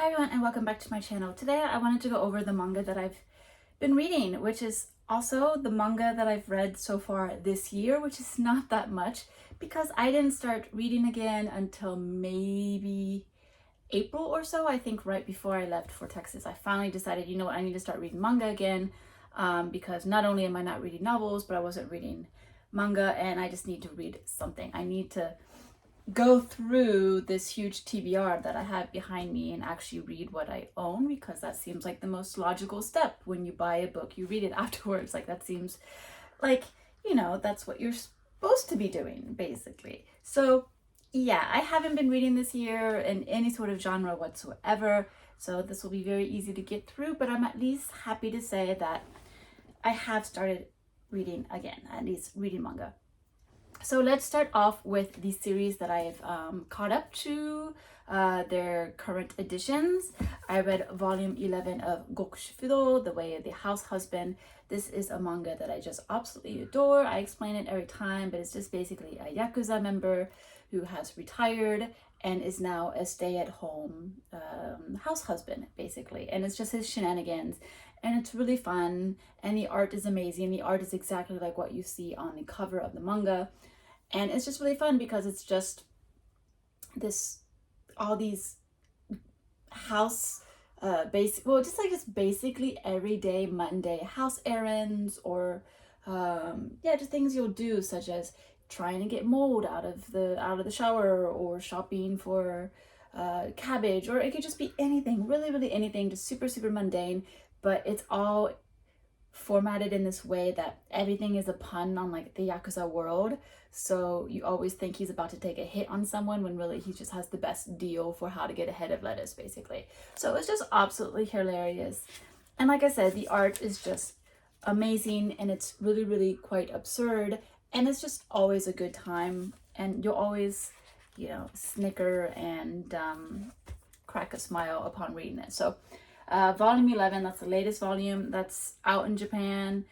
Hi everyone and welcome back to my channel. Today I wanted to go over the manga that I've been reading, which is also the manga that I've read so far this year, which is not that much because I didn't start reading again until maybe April or so. I think right before I left for Texas, I finally decided, you know what, I need to start reading manga again because not only am I not reading novels, but I wasn't reading manga and I just need to read something. I need to go through this huge TBR that I have behind me and actually read what I own, because that seems like the most logical step. When you buy a book, you read it afterwards. Like that seems like, you know, that's what you're supposed to be doing basically. So yeah, I haven't been reading this year in any sort of genre whatsoever, so this will be very easy to get through, but I'm at least happy to say that I have started reading again, at least reading manga. So let's start off with the series that I've caught up to, their current editions. I read volume 11 of Goku Shifudo, The Way of the Househusband. This is a manga that I just absolutely adore. I explain it every time, but it's just basically a Yakuza member who has retired and is now a stay-at-home house husband, basically. And it's just his shenanigans. And it's really fun. And the art is amazing. The art is exactly like what you see on the cover of the manga. And it's just really fun because it's just all these house just basically everyday Monday house errands, or just things you'll do, such as trying to get mold out of the shower, or shopping for cabbage, or it could just be anything, really anything, just super mundane, but it's all formatted in this way that everything is a pun on like the Yakuza world. So you always think he's about to take a hit on someone when really he just has the best deal for how to get ahead of lettuce, basically. So it's just absolutely hilarious. And like I said, the art is just amazing, and it's really quite absurd, and it's just always a good time, and you'll always, you know, snicker and crack a smile upon reading it. So volume 11, that's the latest volume that's out in Japan.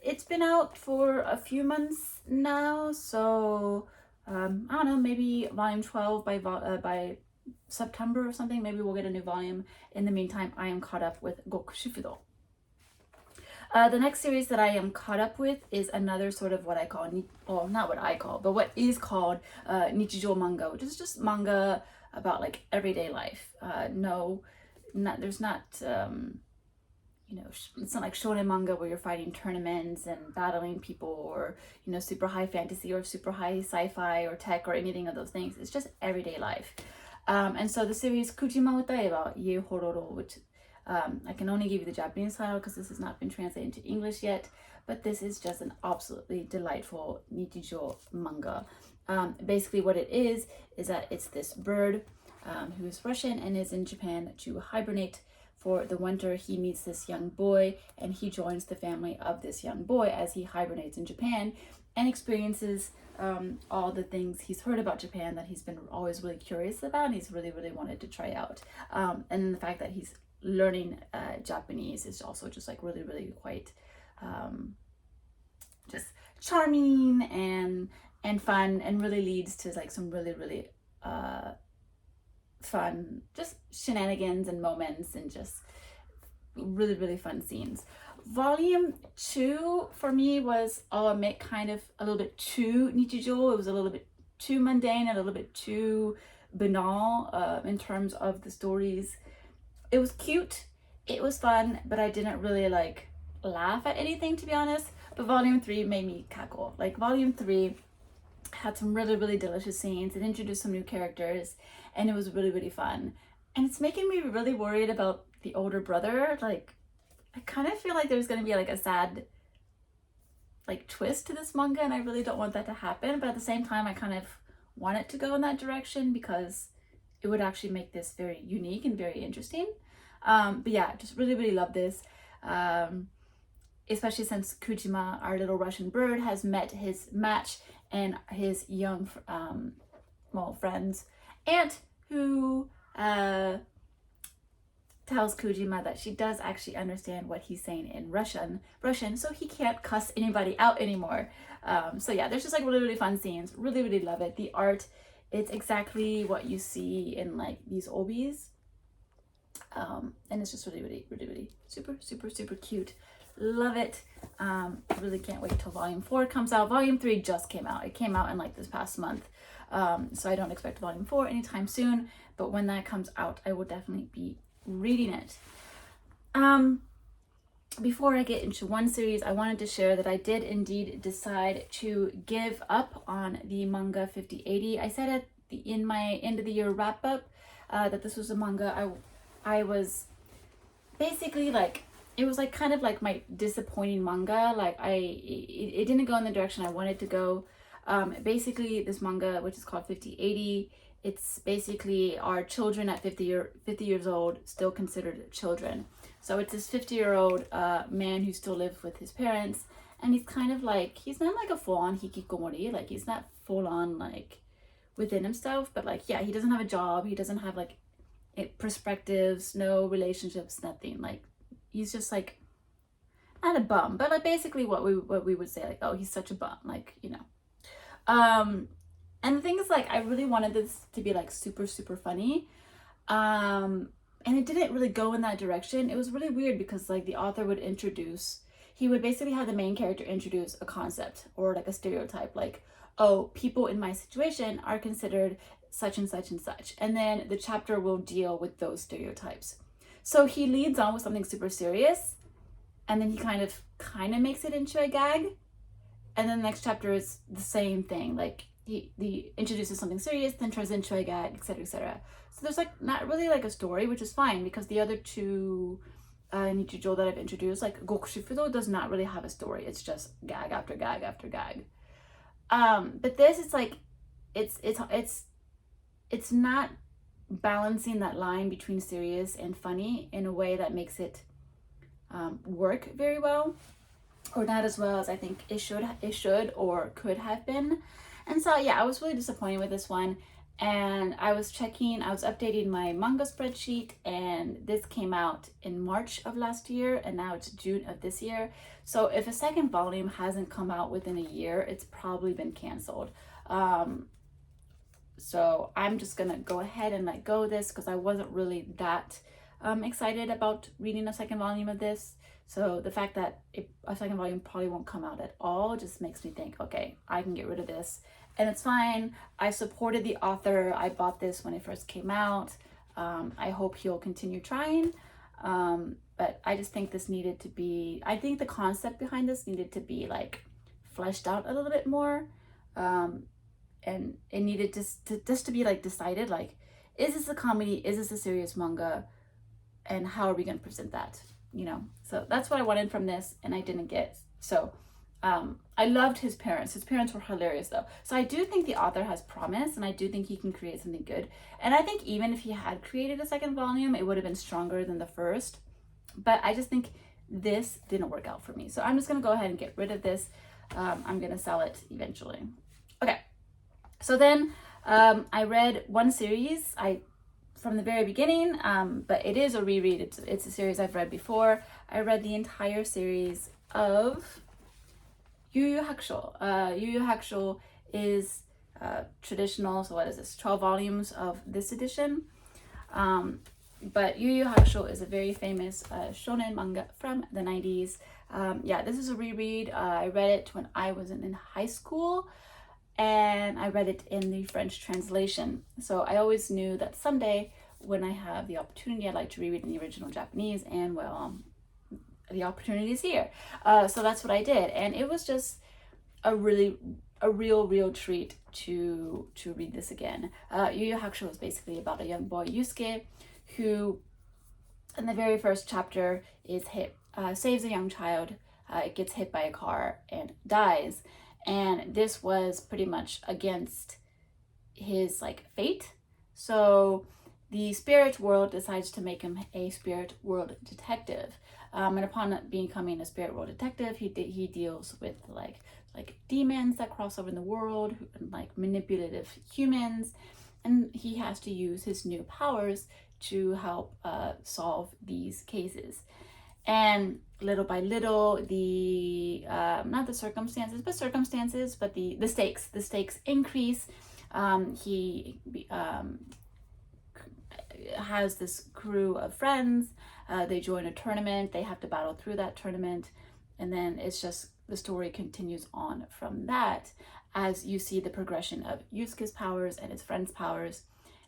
It's been out for a few months now, so I don't know, maybe volume 12 by September or something. Maybe we'll get a new volume. In the meantime, I am caught up with Goku Shifudo. The next series that I am caught up with is another sort of what I call, well, not what I call, but what is called Nichijou manga, which is just manga about like everyday life. There's not, you know, it's not like shonen manga where you're fighting tournaments and battling people, or, you know, super high fantasy or super high sci-fi or tech or anything of those things. It's just everyday life. And so the series Kujima Utae wa Ye Hororo, which I can only give you the Japanese title because this has not been translated into English yet, but this is just an absolutely delightful Nichijou manga. Basically what it is that it's this bird who is Russian and is in Japan to hibernate for the winter. He meets this young boy and he joins the family of this young boy as he hibernates in Japan and experiences all the things he's heard about Japan that he's been always really curious about, and he's really wanted to try out. And the fact that he's learning Japanese is also just like really quite just charming and fun, and really leads to like some really fun just shenanigans and moments, and just really fun scenes. Volume 2 for me was, I'll admit, kind of a little bit too Nichijou. It was a little bit too mundane, a little bit too banal in terms of the stories. It was cute, it was fun, but I didn't really like laugh at anything, to be honest. But volume 3 made me cackle. Like volume 3 had some really delicious scenes. It introduced some new characters, and it was really fun. And it's making me really worried about the older brother. Like, I kind of feel like there's going to be like a sad like twist to this manga, and I really don't want that to happen. But at the same time, I kind of want it to go in that direction because it would actually make this very unique and very interesting. But yeah, just really love this. Especially since Kujima, our little Russian bird, has met his match, and his young friend's aunt, who tells Kujima that she does actually understand what he's saying in Russian, so he can't cuss anybody out anymore. So yeah, there's just like really fun scenes. Really love it. The art, it's exactly what you see in like these obis and it's just really super cute. Love it. Really can't wait till volume 4 comes out. Volume 3 just came out. It came out in like this past month, so I don't expect volume 4 anytime soon, but when that comes out I will definitely be reading it. Before I get into one series, I wanted to share that I did indeed decide to give up on the manga 5080. I said in my end of the year wrap up that this was a manga I was basically like, it was like kind of like my disappointing manga. Like it didn't go in the direction I wanted to go. Basically this manga, which is called 5080, it's basically our children at 50 years old still considered children. So it's this 50-year-old man who still lives with his parents, and he's kind of like, he's not like a full-on hikikomori, like he's not full-on like within himself, but like, yeah, he doesn't have a job, he doesn't have like perspectives, no relationships, nothing. Like he's just like, not a bum, but like basically what we would say, like, oh, he's such a bum, like, you know. And the thing is, like, I really wanted this to be like super funny, and it didn't really go in that direction. It was really weird because like the author would he would basically have the main character introduce a concept or like a stereotype, like, oh, people in my situation are considered such and such and such, and then the chapter will deal with those stereotypes. So he leads on with something super serious, and then he kind of makes it into a gag, and then the next chapter is the same thing, like he introduces something serious, then turns into a gag, etc, etc. So there's like not really like a story, which is fine because the other two Nichijou that I've introduced, like Goku Shifudo, does not really have a story. It's just gag after gag after gag. But this is like, it's not balancing that line between serious and funny in a way that makes it work very well, or not as well as I think it should or could have been. And so yeah, I was really disappointed with this one, and I was updating my manga spreadsheet, and this came out in March of last year, and now it's June of this year. So if a second volume hasn't come out within a year, it's probably been canceled. So I'm just gonna go ahead and let go of this because I wasn't really that excited about reading a second volume of this. So the fact that a second volume probably won't come out at all just makes me think, okay, I can get rid of this, and it's fine. I supported the author. I bought this when it first came out. I hope he'll continue trying. But I just think this needed to be, I think the concept behind this needed to be like fleshed out a little bit more. And it needed just to be like decided, like, is this a comedy? Is this a serious manga? And how are we going to present that? You know, so that's what I wanted from this, and I didn't get. So I loved his parents. His parents were hilarious though. So I do think the author has promise, and I do think he can create something good. And I think even if he had created a second volume, it would have been stronger than the first. But I just think this didn't work out for me. So I'm just going to go ahead and get rid of this. I'm going to sell it eventually. Okay. So then I read one series from the very beginning, but it is a reread. It's a series I've read before. I read the entire series of Yu Hakusho. Yu Hakusho is traditional, so what is this, 12 volumes of this edition. But Yu Hakusho is a very famous shonen manga from the 90s. Yeah, this is a reread. I read it when I was in high school, and I read it in the French translation. So I always knew that someday when I have the opportunity, I'd like to reread in the original Japanese, and well, the opportunity is here. So that's what I did, and it was just a real treat to read this again. Yu Hakusho is basically about a young boy, Yusuke, who in the very first chapter is saves a young child, gets hit by a car and dies. And this was pretty much against his like fate. So the spirit world decides to make him a spirit world detective. And upon becoming a spirit world detective, he deals with like demons that cross over in the world, and like manipulative humans, and he has to use his new powers to help solve these cases. And little by little, not the circumstances, but the stakes increase. He has this crew of friends. They join a tournament. They have to battle through that tournament. And then it's just the story continues on from that as you see the progression of Yusuke's powers and his friends' powers.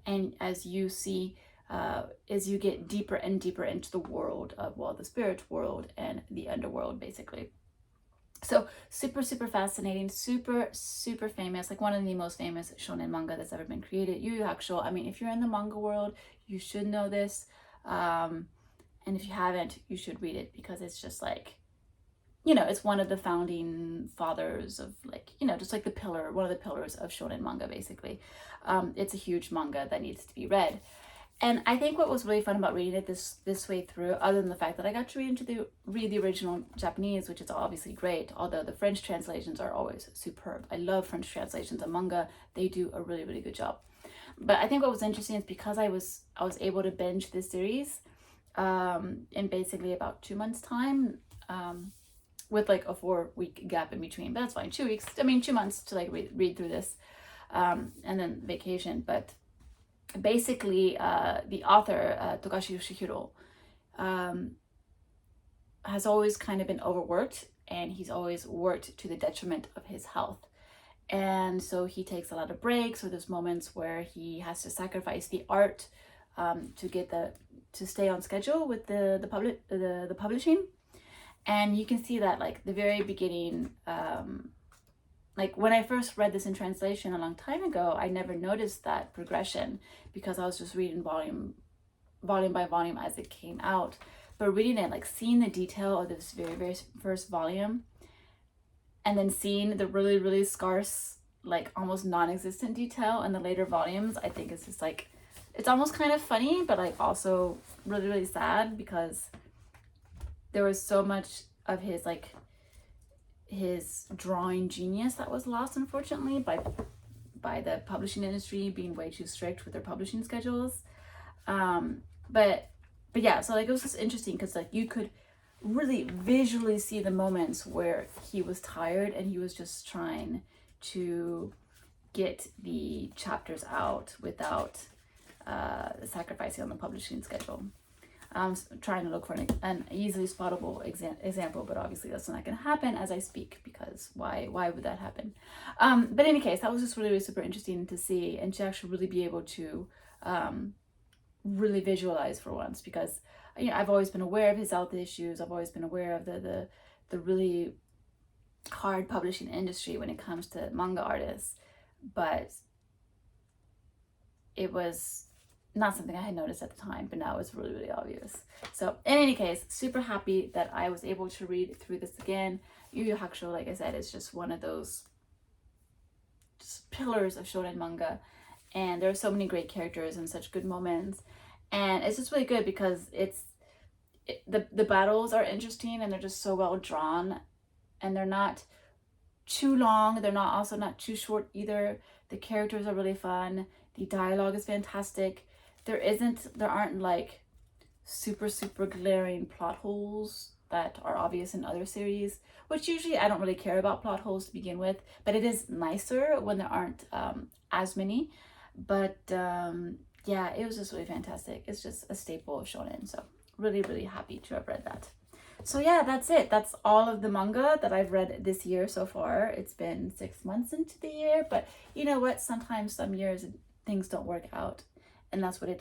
And as you see, as you get deeper and deeper into the world of, well, the spirit world and the underworld, basically. So super, super fascinating, super, super famous, like one of the most famous shonen manga that's ever been created. Yu Hakusho. I mean, if you're in the manga world, you should know this. And if you haven't, you should read it, because it's just like, you know, it's one of the founding fathers of, like, you know, just like the pillar, one of the pillars of shonen manga, basically. It's a huge manga that needs to be read. And I think what was really fun about reading it this way through, other than the fact that I got to read the original Japanese, which is obviously great, although the French translations are always superb. I love French translations of manga. They do a really, really good job. But I think what was interesting is because I was able to binge this series in basically about 2 months' time, with like a 4-week gap in between. But that's fine. 2 weeks. I mean, 2 months to like read through this, and then vacation. But basically, the author, Togashi Yoshihiro, has always kind of been overworked, and he's always worked to the detriment of his health. And so he takes a lot of breaks, or there's moments where he has to sacrifice the art to stay on schedule with the publishing. And you can see that, like, the very beginning, like when I first read this in translation a long time ago, I never noticed that progression because I was just reading volume by volume as it came out. But reading it, like seeing the detail of this very, very first volume, and then seeing the really, really scarce, like almost non-existent detail in the later volumes, I think it's just like, it's almost kind of funny, but like also really, really sad, because there was so much of his drawing genius that was lost, unfortunately, by the publishing industry being way too strict with their publishing schedules. But yeah, so like it was just interesting because like you could really visually see the moments where he was tired and he was just trying to get the chapters out without sacrificing on the publishing schedule. I'm trying to look for an easily spottable example, but obviously that's not going to happen as I speak, because why would that happen? But in any case, that was just really, really super interesting to see, and to actually really be able to really visualize for once, because you know, I've always been aware of his health issues. I've always been aware of the really hard publishing industry when it comes to manga artists, but it was not something I had noticed at the time, but now it's really, really obvious. So in any case, super happy that I was able to read through this again. Yu Hakusho, like I said, is just one of those just pillars of shonen manga, and there are so many great characters and such good moments, and it's just really good because the battles are interesting, and they're just so well drawn, and they're not too long, they're also not too short either. The characters are really fun, the dialogue is fantastic. There aren't like super, super glaring plot holes that are obvious in other series, which usually I don't really care about plot holes to begin with, but it is nicer when there aren't as many. But yeah, it was just really fantastic. It's just a staple of shonen, so really, really happy to have read that. So yeah, that's it. That's all of the manga that I've read this year so far. It's been 6 months into the year, but you know what? Sometimes some years things don't work out, and that's what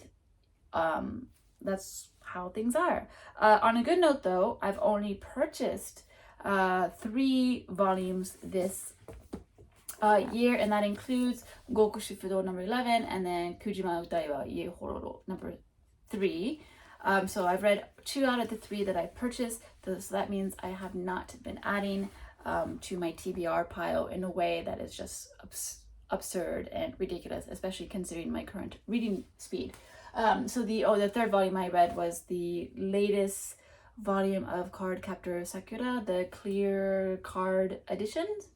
that's how things are. On a good note though, I've only purchased 3 volumes this year, and that includes Goku Shifudo number 11 and then Kujima Utai wa Ie Hororo number 3. So I've read 2 out of the 3 that I purchased, so that means I have not been adding to my TBR pile in a way that is just absurd and ridiculous, especially considering my current reading speed. So the 3rd volume I read was the latest volume of Card Captor Sakura, the clear card editions.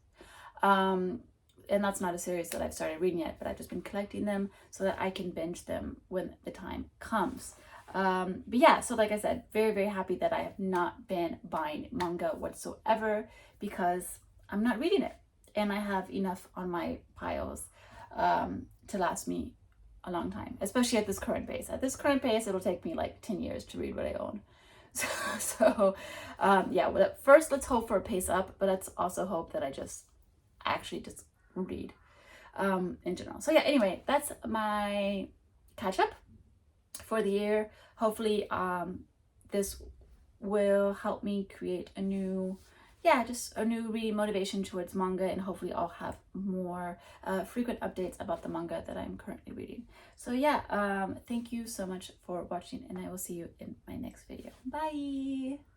And that's not a series that I've started reading yet, but I've just been collecting them so that I can binge them when the time comes. But yeah, so like I said, very, very happy that I have not been buying manga whatsoever, because I'm not reading it, and I have enough on my piles to last me a long time, especially at this current pace. At this current pace, it'll take me like 10 years to read what I own. So yeah, well, first let's hope for a pace up, but let's also hope that I just actually just read in general. So yeah, anyway, that's my catch up for the year. Hopefully this will help me create a new reading motivation towards manga, and hopefully I'll have more frequent updates about the manga that I'm currently reading. So yeah, thank you so much for watching, and I will see you in my next video. Bye!